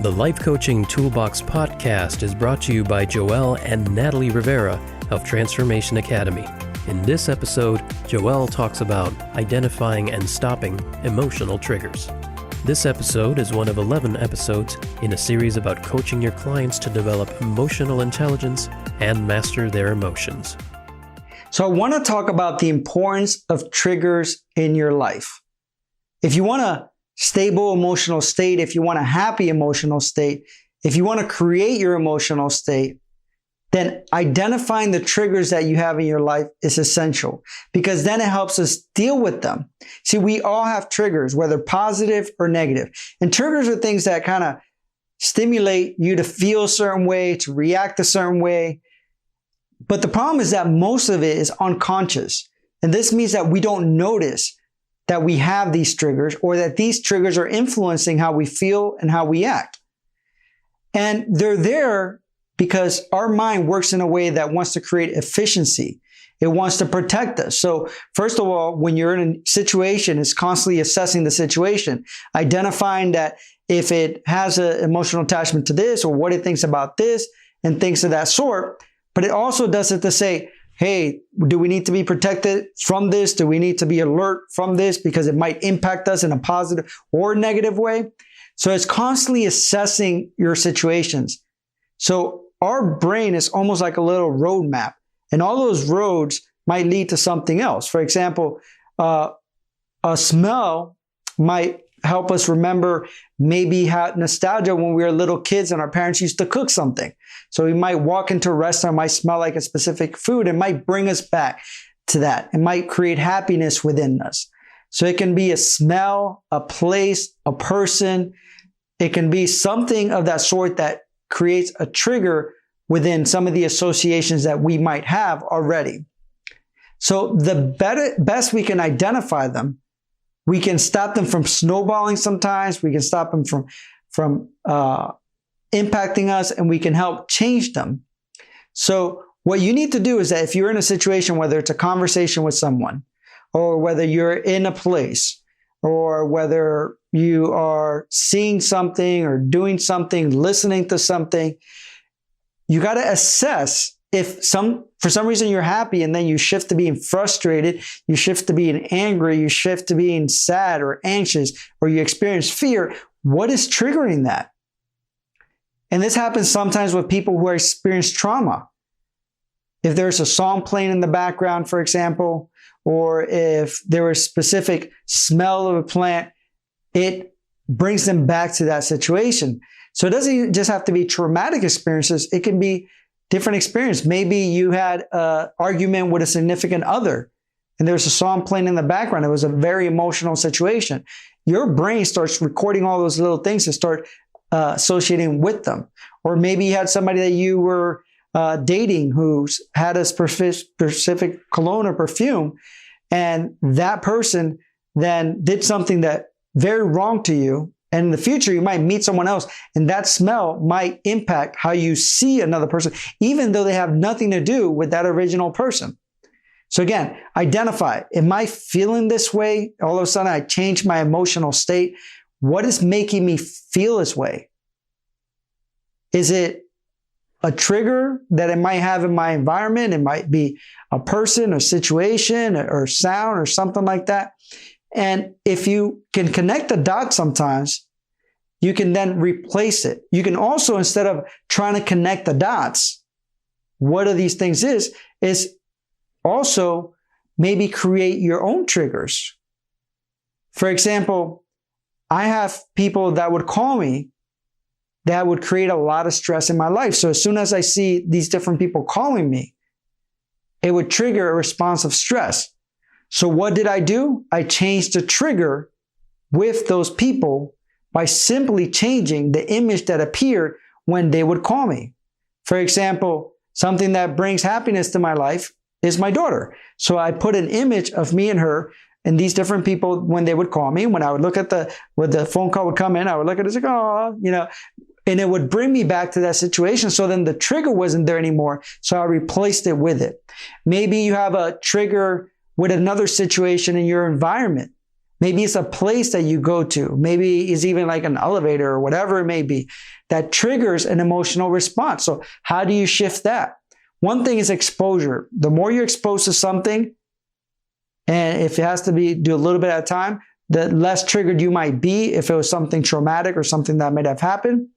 The Life Coaching Toolbox Podcast is brought to you by Joeel and Natalie Rivera of Transformation Academy. In this episode, Joeel talks about identifying and stopping emotional triggers. This episode is one of 11 episodes in a series about coaching your clients to develop emotional intelligence and master their emotions. So I want to talk about the importance of triggers in your life. If you want a stable emotional state, if you want a happy emotional state, if you want to create your emotional state, then identifying the triggers that you have in your life is essential, because then it helps us deal with them. See, we all have triggers, whether positive or negative. And triggers are things that kind of stimulate you to feel a certain way, to react a certain way. But the problem is that most of it is unconscious. And this means that we don't notice that we have these triggers, or that these triggers are influencing how we feel and how we act. And they're there because our mind works in a way that wants to create efficiency. It wants to protect us. So first of all, when you're in a situation, it's constantly assessing the situation, identifying that if it has an emotional attachment to this, or what it thinks about this, and things of that sort. But it also does it to say, hey, do we need to be protected from this? Do we need to be alert from this because it might impact us in a positive or negative way? So it's constantly assessing your situations. So our brain is almost like a little roadmap, and all those roads might lead to something else. For example, a smell might help us remember maybe have nostalgia when we were little kids and our parents used to cook something. So we might walk into a restaurant, might smell like a specific food, and might bring us back to that. It might create happiness within us. So it can be a smell, a place, a person. It can be something of that sort that creates a trigger within some of the associations that we might have already. So the best we can identify them, we can stop them from snowballing sometimes. We can stop them from impacting us, and we can help change them. So what you need to do is that if you're in a situation, whether it's a conversation with someone, or whether you're in a place, or whether you are seeing something or doing something, listening to something, you got to assess if for some reason you're happy and then you shift to being frustrated, you shift to being angry, you shift to being sad or anxious, or you experience fear. What is triggering that? And this happens sometimes with people who experience trauma. If there's a song playing in the background, for example, or if there is a specific smell of a plant, it brings them back to that situation. So it doesn't just have to be traumatic experiences. It can be different experience. Maybe you had an argument with a significant other and there's a song playing in the background. It was a very emotional situation. Your brain starts recording all those little things and start associating with them. Or maybe you had somebody that you were dating who's had a specific cologne or perfume, and that person then did something that very wrong to you. And in the future, you might meet someone else, and that smell might impact how you see another person, even though they have nothing to do with that original person. So again, identify, am I feeling this way? All of a sudden, I change my emotional state. What is making me feel this way? Is it a trigger that it might have in my environment? It might be a person or situation or sound or something like that. And if you can connect the dots sometimes, you can then replace it. You can also, instead of trying to connect the dots, what are these things is also maybe create your own triggers. For example, I have people that would call me that would create a lot of stress in my life. So as soon as I see these different people calling me, it would trigger a response of stress. So what did I do? I changed the trigger with those people by simply changing the image that appeared when they would call me. For example, something that brings happiness to my life is my daughter. So I put an image of me and her and these different people when they would call me. When I would look at when the phone call would come in, I would look at it and say, oh, and it would bring me back to that situation. So then the trigger wasn't there anymore. So I replaced it with it. Maybe you have a trigger with another situation in your environment. Maybe it's a place that you go to. Maybe it's even like an elevator or whatever it may be. that triggers an emotional response. So how do you shift that? One thing is exposure. The more you're exposed to something, and if it has to be do a little bit at a time, the less triggered you might be if it was something traumatic or something that might have happened.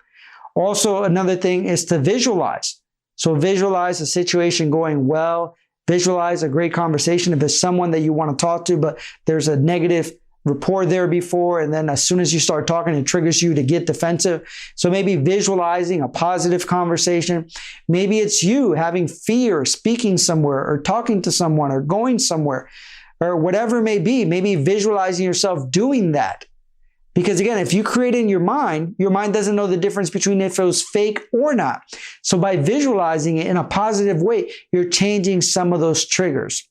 Also, another thing is to visualize. So visualize a situation going well. Visualize a great conversation. If it's someone that you want to talk to, but there's a negative rapport there before, and then as soon as you start talking, it triggers you to get defensive. So maybe visualizing a positive conversation. Maybe it's you having fear, speaking somewhere or talking to someone or going somewhere or whatever it may be. Maybe visualizing yourself doing that. Because again, if you create it in your mind doesn't know the difference between if it was fake or not. So by visualizing it in a positive way, you're changing some of those triggers.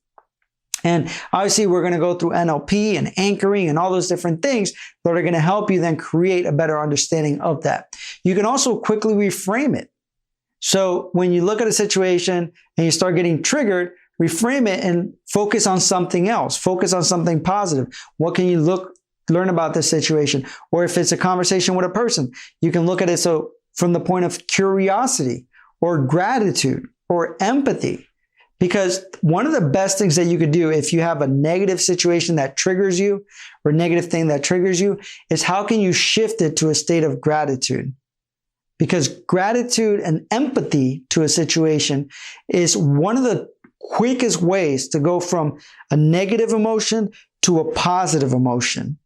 And obviously, we're going to go through NLP and anchoring and all those different things that are going to help you then create a better understanding of that. You can also quickly reframe it. So when you look at a situation and you start getting triggered, reframe it and focus on something else. Focus on something positive. What can you learn about this situation? Or if it's a conversation with a person, you can look at it so from the point of curiosity or gratitude or empathy. Because one of the best things that you could do if you have a negative situation that triggers you or negative thing that triggers you is how can you shift it to a state of gratitude? Because gratitude and empathy to a situation is one of the quickest ways to go from a negative emotion to a positive emotion.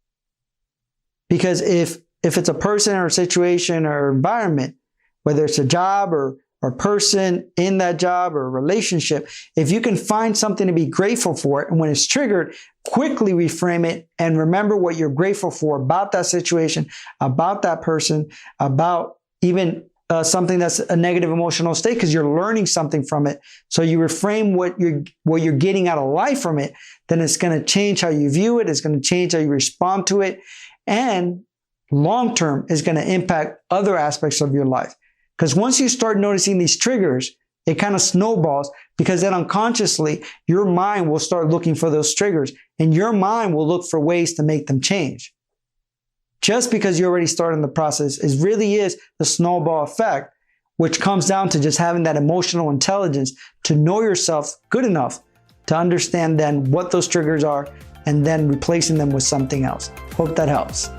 Because if it's a person or a situation or environment, whether it's a job or person in that job or relationship, if you can find something to be grateful for and when it's triggered, quickly reframe it and remember what you're grateful for about that situation, about that person, about even something that's a negative emotional state because you're learning something from it. So you reframe what you're getting out of life from it, then it's going to change how you view it. It's going to change how you respond to it. And long term is going to impact other aspects of your life. Because once you start noticing these triggers, it kind of snowballs because then unconsciously your mind will start looking for those triggers and your mind will look for ways to make them change. Just because you already started the process, it really is the snowball effect, which comes down to just having that emotional intelligence to know yourself good enough to understand then what those triggers are and then replacing them with something else. Hope that helps.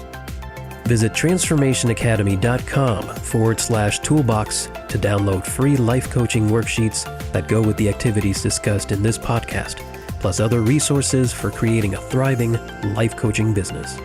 Visit transformationacademy.com/toolbox to download free life coaching worksheets that go with the activities discussed in this podcast, plus other resources for creating a thriving life coaching business.